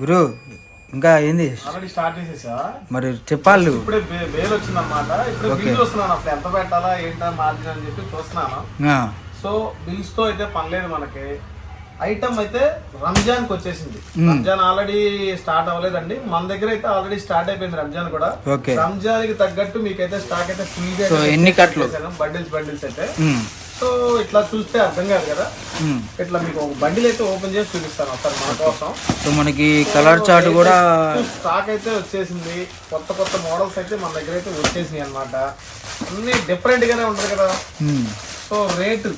గురు ఇంకా ఏంది already start చేసేసా మరి చెప్పాలి ఇప్పుడే బేల్ వచ్చిందన్నమాట. ఇప్పుడు బిల్ చూస్తున్నాను అసలు ఎంత పెట్టాలా ఏంటా మార్జిన్ అని చెప్పి చూస్తున్నాను. సో బిల్స్ తో అయితే పనిలేదు మనకి. ఐటమ్ అయితే రంజాన్ కి వచ్చేసింది. రంజాన్ ఆల్రెడీ స్టార్ట్ అవ్వలేదండి, మన దగ్గర అయితే ఆల్రెడీ స్టార్ట్ అయిపోయింది రంజాన్ కూడా. రంజాన్ కి తగ్గట్టు మీకైతే స్టాక్ అయితే ఫుల్ గా ఎన్ని కట్లు బండిల్స్ అయితే. సో ఇట్లా చూస్తే అర్థం కాదు కదా, ఇట్లా మీకు ఒక బండిల్ అయితే ఓపెన్ చేసి చూపిస్తాను ఒకసారి మన కోసం. సో మనకి కలర్ చార్ట్ కూడా స్టాక్ అయితే వచ్చేసింది. కొత్త మోడల్స్ అయితే మన దగ్గర అయితే వచ్చేసినాయి అన్నమాట. అన్ని డిఫరెంట్ గానే ఉంటది కదా. సో రేట్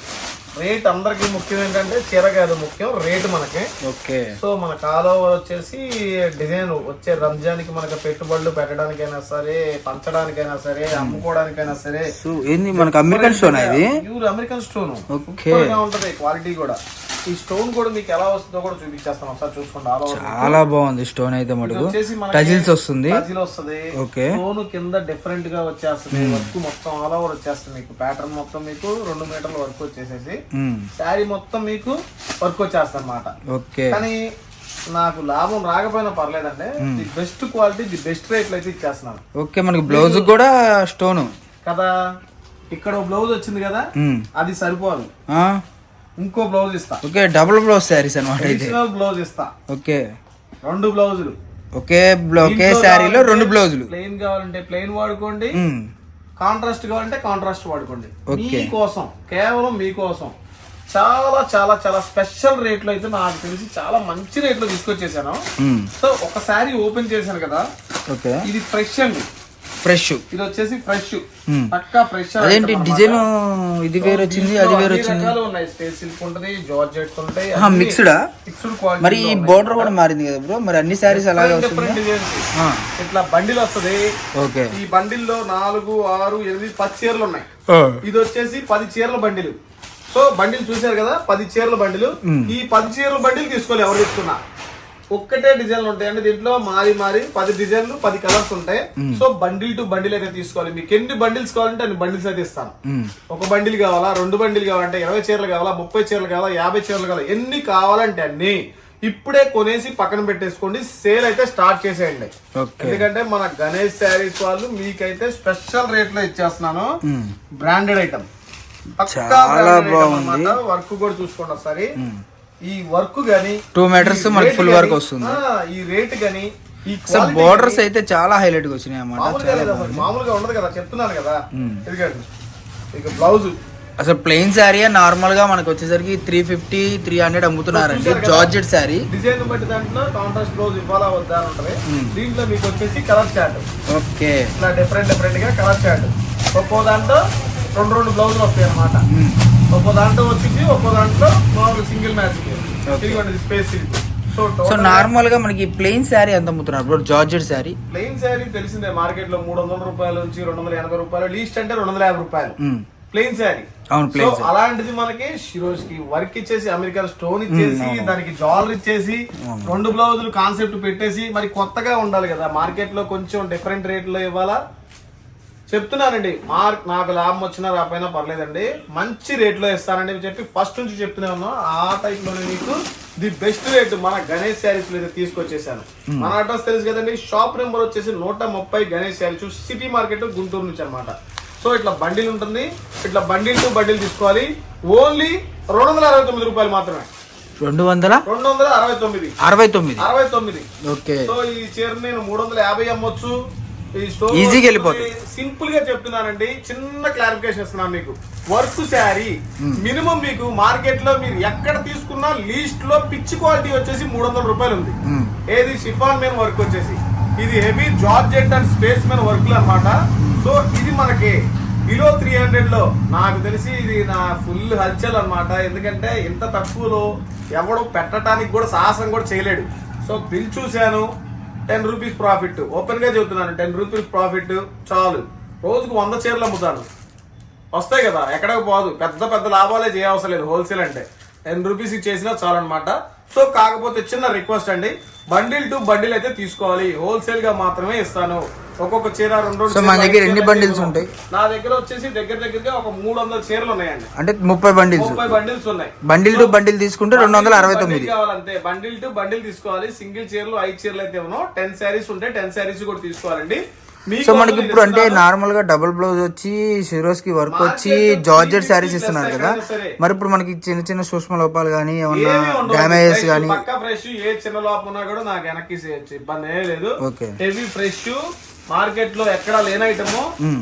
అందరికి ముఖ్యం ఏంటంటే చీర కాదు ముఖ్యం, రేటు మనకి. ఓకే. సో మన కాలో వచ్చేసి డిజైన్ వచ్చే రంజాన్కి మనకి పెట్టుబడులు పెట్టడానికైనా సరే, పంచడానికైనా సరే, అమ్ముకోవడానికైనా సరే. ఏంది మనకి అమెరికన్ స్టోన్, ఇది ప్యూర్ అమెరికన్ స్టోన్. ఉంటది క్వాలిటీ కూడా. ఈ స్టోన్ కూడా మీకు ఎలా వస్తుందో కూడా చూపించేస్తాను ఒకసారి చూసుకోండి. చాలా బాగుంది స్టోన్ అయితే మటుకు టజిల్స్ వస్తుంది. ఓకే. స్టోన్ కింద డిఫరెంట్ గా వచ్చేస్తుంది. వర్క్ మొత్తం ఆల్ ఓవర్ వచ్చేస్తుంది. మీకు ప్యాటర్న్ మొత్తం మీకు 2 మీటర్ల వర్క్ వచ్చేసేసి శారీ మొత్తం మీకు వర్క్ వచ్చేస్తుంది అన్నమాట. ఓకే. కానీ నాకు లాభం రాకపోయినా పర్లేదండి, the best quality, the best rate లో అయితే ఇచ్చేస్తున్నాను. ఓకే. మనకి బ్లౌజ్ కూడా స్టోన్ కదా. ఇక్కడ బ్లౌజ్ వచ్చింది కదా, అది సరిపోదు, ఇంకో బ్లౌజ్ ఇస్తా. ఓకే. డబుల్ బ్లౌజ్ శారీస్ అన్నమాట. బ్లౌజ్ ఇస్తా. ఓకే. 2 బ్లౌజులు ఒకే శారీలో 2 బ్లౌజులు. ప్లెయిన్ కావాలంటే ప్లెయిన్ వాడుకోండి, కాంట్రాస్ట్ కావాలంటే కాంట్రాస్ట్ వాడుకోండి. మీకోసం, కేవలం మీకోసం చాలా చాలా చాలా స్పెషల్ రేట్ లో అయితే నాకు తెలిసి చాలా మంచి రేట్ లో తీసుకొచ్చేసాను. సో ఒక శారీ ఓపెన్ చేశాను కదా, ఇది ఫ్రెష్ అండి. ఇది వచ్చేసి ఫ్రెష్, పక్కా ఫ్రెష్. అదేంటి డిజైన్ ఇది వేరే వచ్చింది, అది వేరే వచ్చింది. ఉన్నాయి, స్పేస్ సిల్క్ ఉంటది, జార్జెట్ ఉంటాయి, మిక్స్డ్ క్వాలిటీ. మరి ఈ బోర్డర్ కూడా మారింది కదా బ్రో, మరి అన్ని సారీస్ అలాగే వస్తుంది. ఇట్లా బండిల్ వస్తుంది. ఓకే. ఈ బండిల్లో 4, 6, 8, 10 చీరలు ఉన్నాయి. ఇది వచ్చేసి 10 చీరల బండిలు. సో బండిల్ చూసారు కదా, 10 చీరల బండిలు. ఈ 10 చీరల బండిలు తీసుకోవాలి ఎవరు తీసుకున్నా. ఒక్కటే డిజైన్లు ఉంటాయండి దీంట్లో, మారి 10 డిజైన్లు, 10 కలర్స్ ఉంటాయి. సో బండిల్ టు బండిల్ అయితే తీసుకోవాలి. మీకు ఎన్ని బండిల్స్ కావాలంటే అన్ని బండిల్స్ అయితే ఇస్తాను. ఒక బండిల్ కావాలా, 2 బండిల్ కావాలంటే, 20 చీరలు కావాలా, 30 చీరలు కావాలా, 50 చీరలు కావాలా, ఎన్ని కావాలంటే అన్ని ఇప్పుడే కొనేసి పక్కన పెట్టేసుకోండి. సేల్ అయితే స్టార్ట్ చేసేయండి. ఎందుకంటే మన గణేష్ శారీస్ వాళ్ళు మీకైతే స్పెషల్ రేట్ లో ఇచ్చేస్తున్నాను. బ్రాండెడ్ ఐటమ్, చాలా బాగుంది. వర్క్ కూడా చూసుకోండి ఒకసారి. ఈ వర్క్ గానీ 2 మీటర్స్ మనకి ఫుల్ వర్క్ వస్తుంది. ఈ రేట్ గానీ ఈ బోర్డర్స్ అయితే చాలా హైలైట్ గా వచ్చినాయి అన్నమాట. మామూలుగా ఉండదు కదా, చెప్తున్నాను కదా. ఎందుకంటే ఇక బ్లౌజ్ అసలు ప్లెయిన్ శారీ నార్మల్ గా మనకు వచ్చేసరికి 350, 300 అమ్ముతున్నారండి. జార్జెట్ శారీ డిజైన్ బట్టి దాంట్లో కాంట్రాస్ట్ బ్లౌజ్ ఇవ్వాలా వద్దా అని ఉంటది. దీంట్లో మీకు వచ్చేసి కలర్ చార్ట్. ఓకే. ఇట్లా డిఫరెంట్ గా కలర్ చార్ట్. ఒక్కో దాంట్లో 2 బ్లౌజులు వస్తాయి అన్నమాట. ఒక్కో దాంట్లో వచ్చింది, ఒక్కో దాంట్లో మామూలు single matching. Space silk. So normal గా మనకి ప్లెయిన్ శారీ ఎంత అమ్ముతున్నారు? జార్జెట్ శారీ, ప్లెయిన్ శారీ తెలిసిందే మార్కెట్ లో 300 రూపాయల నుంచి 280 రూపాయలు, లీస్ట్ అంటే 250 రూపాయలు ప్లెయిన్ శారీ. అలాంటిది మనకి షిరోజ్కి వర్క్ ఇచ్చేసి, అమెరికన్ స్టోన్ ఇచ్చేసి, దానికి జ్యువెలరీ ఇచ్చేసి, 2 బ్లౌజులు కాన్సెప్ట్ పెట్టేసి, మరి కొత్తగా ఉండాలి కదా, మార్కెట్ లో కొంచెం డిఫరెంట్ రేట్ లో ఇవ్వాలా. చెప్తున్నానండి, నాకు లాభం వచ్చినా రాపోయినా పర్లేదండి, మంచి రేట్ లో ఇస్తానండి చెప్పి ఫస్ట్ నుంచి చెప్తూనే ఉన్నాం. ఆ టైప్ లోనే మీకు ది బెస్ట్ రేట్ మన గణేష్ శారీస్ లో తీసుకొచ్చేసాను. మన అడ్రస్ తెలుసు కదండి, షాప్ నెంబర్ వచ్చేసి 130 గణేష్ శారీస్, సిటీ మార్కెట్, గుంటూరు నుంచి అనమాట. సో ఇట్లా బండిల్ ఉంటుంది, ఇట్లా బండిల్ టు బండిల్ తీసుకోవాలి. ఓన్లీ 269 రూపాయలు మాత్రమే. 269. ఓకే. సో ఈ చీర నేను 350 అమ్మొచ్చు. ఈ స్టోర్ ఈజీగా వెళ్ళిపోతుంది. సింపుల్ గా చెప్తున్నానండి, చిన్న క్లారిఫికేషన్ ఇస్తున్నాను మీకు. వర్క్ శారీ మినిమం మీకు మార్కెట్ లో మీరు ఎక్కడ తీసుకున్నా లీస్ట్ లో పిచ్ క్వాలిటీ వచ్చేసి 300 రూపాయలు ఉంది. ఏది షిఫాన్ మెయిన్ వర్క్ వచ్చేసి, ఇది heavy georgette and space main వర్క్లు అనమాట. సో ఇది మనకి బిలో 300 లో నాకు తెలిసి ఇది నా ఫుల్ హల్చల్ అనమాట. ఎందుకంటే ఇంత తక్కువలో ఎవడు పెట్టడానికి కూడా సాహసం కూడా చేయలేడు. సో బిల్ చూశాను, 10 రూపీస్ ప్రాఫిట్. ఓపెన్ గా చెబుతున్నాను, 10 రూపీస్ ప్రాఫిట్ చాలు. రోజుకు 100 చీరలు అమ్ముతాను, వస్తాయి కదా, ఎక్కడికి పోదు. పెద్ద లాభాలే చేయవసరం లేదు. హోల్సేల్ అంటే 10 రూపీస్ చేసినా చాలు అనమాట. సో కాకపోతే చిన్న రిక్వెస్ట్ అండి, బండిల్ టు బండిల్ అయితే తీసుకోవాలి, హోల్సేల్ గా మాత్రమే ఇస్తాను. ఒక్కొక్క చీర 2 సో మన దగ్గర ఎన్ని బండిల్స్ ఉంటాయి? నా దగ్గర వచ్చేసి దగ్గరగా ఒక 300 చీరలు ఉన్నాయండి. అంటే 30 బండిల్స్ 30 బండిల్స్ ఉన్నాయి. బండిల్ టు బండిల్ తీసుకుంటే 269 కావాలంటే బండిల్ టు బండిల్ తీసుకోవాలి. సింగిల్ చీరలు 5 చీరలు అయితే ఏమో 10 శారీస్ ఉంటే 10 శారీస్ కూడా తీసుకోవాలండి. సో మనకి ఇప్పుడు అంటే నార్మల్ గా డబుల్ బ్లౌజ్ వచ్చి షిరోస్ కి వర్క్ వచ్చి జార్జెట్ శారీస్ ఇస్తున్నారు కదా, మరి ఇప్పుడు మనకి చిన్న చిన్న సూక్ష్మ లోపాలు గానీ ఏమన్నా డ్యామేజెస్ గానీ పక్కా ఫ్రెష్, ఏ చిన్న లోపం ఉన్నా కూడా నాకు వెనక్కి ఇబ్బంది ఏం లేదు. హెవీ ఫ్రెష్ మార్కెట్ లో ఎక్కడ లేని ఐటమ్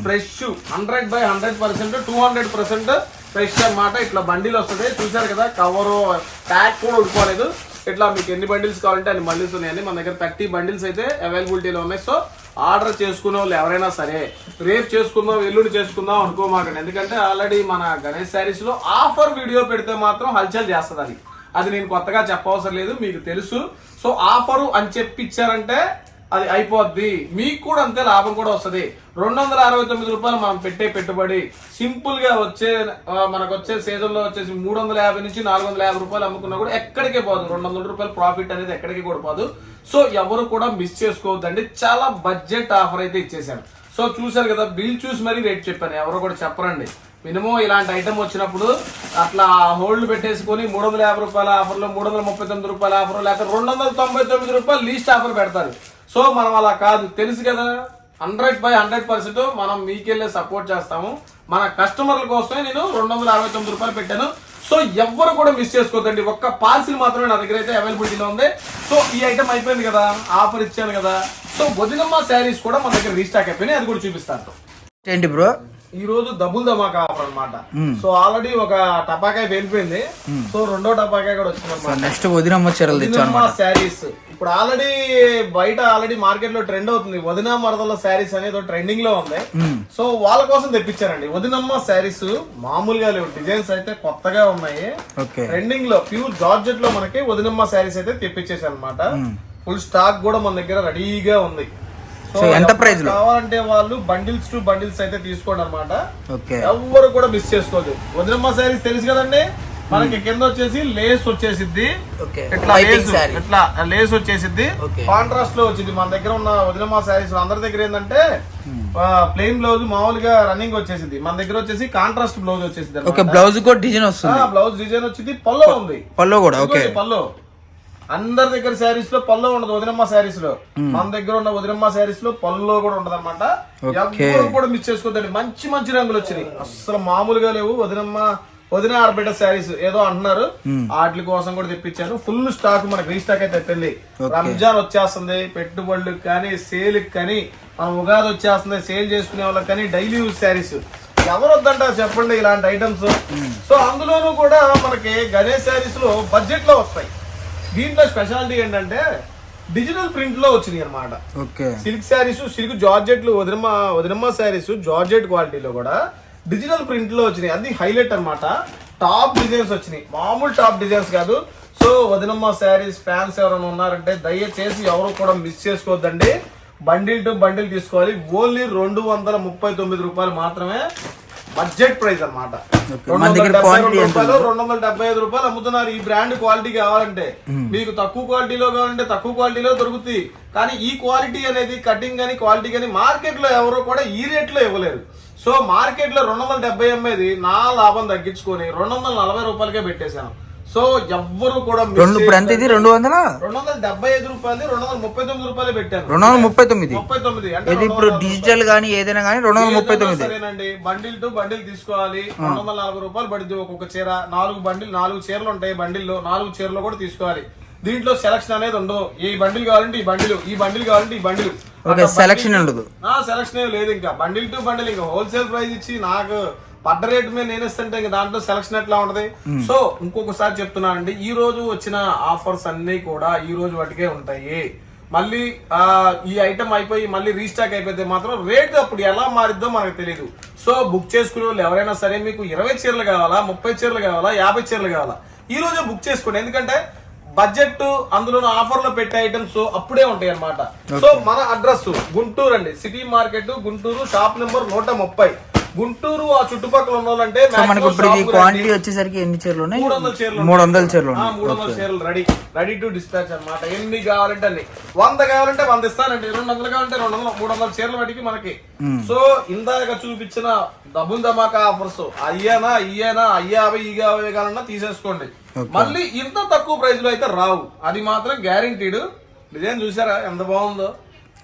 ఫ్రెష్ 100/100%, 200% ఫ్రెష్ అన్నమాట. ఇట్లా బండిల్ వస్తుంది, చూసారు కదా, కవర్ ప్యాక్ కూడా ఉడుకోలేదు. ఇట్లా మీకు ఎన్ని బండిల్స్ కావాలంటే అన్ని బండిల్స్ ఉన్నాయండి. మన దగ్గర 30 బండిల్స్ అయితే అవైలబిలిటీలో ఉన్నాయి. సో ఆర్డర్ చేసుకునే వాళ్ళు ఎవరైనా సరే రేపు చేసుకుందాం, ఎల్లుండి చేసుకుందాం అనుకోమాకండి. ఎందుకంటే ఆల్రెడీ మన గణేష్ శారీస్ లో ఆఫర్ వీడియో పెడితే మాత్రం హల్చల్ చేస్తుంది. అది నేను కొత్తగా చెప్పవసరం లేదు, మీకు తెలుసు. సో ఆఫరు అని చెప్పి ఇచ్చారంటే అది అయిపోద్ది, మీకు కూడా అంతే లాభం కూడా వస్తుంది. 269 రూపాయలు మనం పెట్టే పెట్టుబడి సింపుల్ గా మనకు వచ్చే సీజన్ లో వచ్చేసి 350 నుంచి 450 రూపాయలు అమ్ముకున్నా కూడా ఎక్కడికే పోదు. 200 రూపాయలు ప్రాఫిట్ అనేది ఎక్కడికి కూడా పోదు. సో ఎవరు కూడా మిస్ చేసుకోవద్దండి, చాలా బడ్జెట్ ఆఫర్ అయితే ఇచ్చేసాను. సో చూసారు కదా, బిల్ చూసి మరీ రేట్ చెప్పాను, ఎవరు కూడా చెప్పరండి. మినిమం ఇలాంటి ఐటమ్ వచ్చినప్పుడు అట్లా హోల్డ్ పెట్టేసుకొని 350 రూపాయల ఆఫర్లో 339 రూపాయల ఆఫర్, లేకపోతే 299 రూపాయలు లీస్ట్ ఆఫర్ పెడతారు. సో మనం అలా కాదు, తెలుసు కదా, 100/100% మనం మీకెళ్ళే సపోర్ట్ చేస్తాము. మన కస్టమర్ల కోసమే నేను 269 రూపాయలు పెట్టాను. సో ఎవ్వరు కూడా మిస్ చేసుకోవద్దండి. ఒక్క పార్సిల్ మాత్రమే నా దగ్గర అయితే అవైలబిలిటీలో ఉంది. సో ఈ ఐటమ్ అయిపోయింది కదా, ఆఫర్ ఇచ్చాను కదా. సో వదినమ్మ శారీస్ కూడా మన దగ్గర రీస్టాక్ అయిపోయినాయి, అది కూడా చూపిస్తాను. ఏంటి బ్రో, ఈ రోజు డబుల్ ధమాకా ఆఫర్ అన్నమాట. సో ఆల్రెడీ ఒక టపాకాయ వెళ్ళిపోయింది, సో రెండో టపాకాయ కూడా వచ్చింది. నెక్స్ట్ వదినమ్మ చీరలు తెచ్చాను శారీస్. ఇప్పుడు ఆల్రెడీ బయట మార్కెట్ లో ట్రెండ్ అవుతుంది, వదిన మరదల శారీస్ అనేది ట్రెండింగ్ లో ఉంది. సో వాళ్ళ కోసం తెప్పించారండి వదినమ్మ శారీస్. మామూలుగా లేవు, డిజైన్స్ అయితే కొత్తగా ఉన్నాయి, ట్రెండింగ్ లో ప్యూర్ జార్జెట్ లో మనకి వదినమ్మ శారీస్ అయితే తెప్పించేసారు అనమాట. ఫుల్ స్టాక్ కూడా మన దగ్గర రెడీగా ఉంది. సో ఎంత ప్రైస్ కావాలంటే వాళ్ళు బండిల్స్ టు బండిల్స్ అయితే తీసుకోండి అనమాట. ఎవ్వరు కూడా మిస్ చేసుకోవద్దు. వదినమ్మ శారీస్ తెలుసు కదండి, మనకి కింద వచ్చేసి లేస్ వచ్చేసిద్ది, ఇట్లా లేస్ వచ్చేసిద్ది, కాంట్రాస్ట్ లో వచ్చింది. మన దగ్గర ఉన్న వదినమ్మ శారీస్ అందరి దగ్గర ఏంటంటే ప్లెయిన్ బ్లౌజ్ మామూలుగా రన్నింగ్ వచ్చేసింది, మన దగ్గర వచ్చేసి కాంట్రాస్ట్ బ్లౌజ్ వచ్చేసింది. బ్లౌజ్ కూడా డిజైన్ వస్తుంది, బ్లౌజ్ డిజైన్ వచ్చింది, పల్లో ఉంది, పల్లో కూడా పల్లో. అందరి దగ్గర శారీస్ లో పల్లో ఉండదు, వదినమ్మ శారీస్ లో. మన దగ్గర ఉన్న వదినమ్మ శారీస్ లో పల్లో కూడా ఉండదు అనమాట. ఎవరు కూడా మిస్ చేసుకోవద్దండి. మంచి మంచి రంగులు వచ్చినాయి, అసలు మామూలుగా లేవు. వదిన ఆడబిడ్డ శారీస్ ఏదో అంటున్నారు, వాటి కోసం కూడా తెప్పించాను. ఫుల్ స్టాక్ మనకి రీస్టాక్ అయితే అయిపోయింది. రంజాన్ వచ్చేస్తుంది, పెట్టుబడులకు కానీ సేల్ కానీ, మన ఉగాది వచ్చేస్తుంది, సేల్ చేసుకునే వాళ్ళకి కానీ, డైలీ యూజ్ శారీస్ ఎవరు వద్దంటారు చెప్పండి ఇలాంటి ఐటమ్స్. సో అందులోనూ కూడా మనకి గణేష్ శారీస్ లో బడ్జెట్ లో వస్తాయి. దీంట్లో స్పెషాలిటీ ఏంటంటే డిజిటల్ ప్రింట్ లో వచ్చినాయి అనమాట. సిల్క్ శారీస్, సిల్క్ జార్జెట్లు, వదినమ్మ శారీస్ జార్జెట్ క్వాలిటీలో కూడా డిజిటల్ ప్రింట్ లో వచ్చినాయి. అది హైలైట్ అనమాట. టాప్ డిజైన్స్ వచ్చినాయి, మామూలు టాప్ డిజైన్స్ కాదు. సో వదినమ్మ శారీస్ ఫ్యాన్స్ ఎవరైనా ఉన్నారంటే దయచేసి ఎవరు కూడా మిస్ చేసుకోవద్దండి. బండిల్ టు బండిల్ తీసుకోవాలి. ఓన్లీ 239 రూపాయలు మాత్రమే బడ్జెట్ ప్రైస్ అనమాట. 275 రూపాయలు అమ్ముతున్నారు. ఈ బ్రాండ్ క్వాలిటీ కావాలంటే, మీకు తక్కువ క్వాలిటీలో కావాలంటే తక్కువ క్వాలిటీలో దొరుకుతుంది. కానీ ఈ క్వాలిటీ అనేది కటింగ్ కానీ క్వాలిటీ కానీ మార్కెట్ లో ఎవరు కూడా ఈ రేట్ లో ఇవ్వలేరు. సో మార్కెట్ లో 270 అమ్మేది నా లాభం తగ్గించుకొని 240 రూపాయలకే పెట్టేశాను. సో ఎవ్వరు కూడా 275 రూపాయలు 239 రూపాయలు పెట్టాను. 239 అంటే ఇప్పుడు డిజిటల్ గానీ ఏదైనా గానీ 239 సరేనండి. బండిల్ టు బండిల్ తీసుకోవాలి, 240 రూపాయలు పడుతుంది ఒక్కొక్క చీర. 4 చీరలు ఉంటాయి బండిల్లో, 4 చీరలు కూడా తీసుకోవాలి. దీంట్లో సెలక్షన్ అనేది ఉండదు. ఈ బండిల్ కావాలంటే ఈ బండిల్, ఈ బండిల్ కావాలంటే ఈ బండిల్, సెలక్షన్ ఉండదు. సెలక్షన్ లేదు. ఇంకా బండిల్ టు బండిల్, ఇంకా హోల్సేల్ ప్రైస్ ఇచ్చి నాకు పడ్డ రేట్ మీద నేను ఇస్తుంటే ఇంకా దాంట్లో సెలక్షన్ ఎట్లా ఉంటది. సో ఇంకొకసారి చెప్తున్నానండి, ఈ రోజు వచ్చిన ఆఫర్స్ అన్ని కూడా ఈ రోజు వాటికే ఉంటాయి. మళ్ళీ ఈ ఐటమ్ అయిపోయి మళ్ళీ రీస్టాక్ అయిపోతే మాత్రం రేట్ అప్పుడు ఎలా మారిద్దో మనకు తెలియదు. సో బుక్ చేసుకునే వాళ్ళు ఎవరైనా సరే, మీకు 20 చీరలు కావాలా, 30 చీరలు కావాలా, 50 చీరలు కావాలా, ఈ రోజే బుక్ చేసుకోండి. ఎందుకంటే బడ్జెట్ అందులో ఆఫర్ లో పెట్టే ఐటమ్స్ అప్పుడే ఉంటాయి అన్నమాట. సో మన అడ్రస్ గుంటూరు అండి, city market Guntur, shop number 130. Guntur ఆ చుట్టుపక్కల ఉన్న వాళ్ళంటే మనకి ఇప్పుడు ఇది క్వాంటిటీ వచ్చేసరికి ఎన్ని చీరలు ఉన్నాయి? 300 చీరలు 300 చీరలు 300 చీరలు రెడీ టు డిస్పాచ్ అన్నమాట. ఎన్ని కావాలంటే అన్ని, 100 కావాలంటే 100 ఇస్తానండి, 200 కావాలంటే 200, 300 చీరల వాటికి మనకి. సో ఇందాక చూపించిన డబుల్ ధమాకా ఆఫర్స్ అయ్యానా అయ్యా 50 కావాలన్నా తీసేసుకోండి. మళ్ళీ ఇంత తక్కువ ప్రైస్ లో అయితే రావు, అది మాత్రం గ్యారంటీడ్. డిజైన్ చూసారా ఎంత బాగుందో,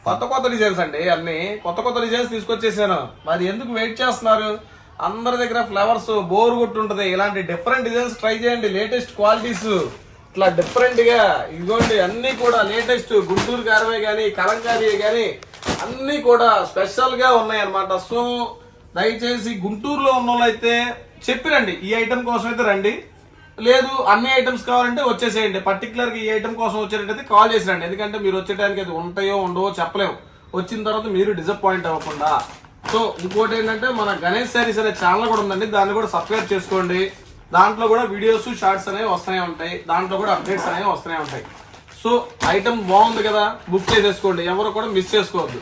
కొత్త డిజైన్స్ అండి, అన్ని కొత్త డిజైన్స్ తీసుకొచ్చేసాను. మరి ఎందుకు వెయిట్ చేస్తున్నారు? అందరి దగ్గర ఫ్లవర్స్ బోర్ కొట్టుంటది, ఇలాంటి డిఫరెంట్ డిజైన్స్ ట్రై చేయండి. లేటెస్ట్ క్వాలిటీస్ ఇట్లా డిఫరెంట్ గా ఇదిగోండి, అన్ని కూడా లేటెస్ట్ గుంటూరు గారవే గానీ కలంకారీ గానీ అన్ని కూడా స్పెషల్ గా ఉన్నాయి అన్నమాట. సో దయచేసి గుంటూరులో ఉన్న వాళ్ళైతే చెప్పిరండి, ఈ ఐటమ్ కోసం అయితే రండి. లేదు అన్ని ఐటమ్స్ కావాలంటే వచ్చేసేయండి. పర్టికులర్ గా ఈ ఐటమ్ కోసం వచ్చేటట్టయితే కాల్ చేసి రండి, ఎందుకంటే మీరు వచ్చేటానికి అది ఉంటాయో ఉండవో చెప్పలేము. వచ్చిన తర్వాత మీరు డిసప్పాయింట్ అవ్వకుండా. సో ఇంకోటి ఏంటంటే మన గణేష్ శారీస్ అనే ఛానల్ కూడా ఉందండి, దాన్ని కూడా సబ్స్క్రైబ్ చేసుకోండి. దాంట్లో కూడా వీడియోస్ షార్ట్స్ అనేవి వస్తూనే ఉంటాయి, దాంట్లో కూడా అప్డేట్స్ అనేవి వస్తూనే ఉంటాయి. సో ఐటమ్ బాగుంది కదా, బుక్ చేసేసుకోండి, ఎవరు కూడా మిస్ చేసుకోవద్దు.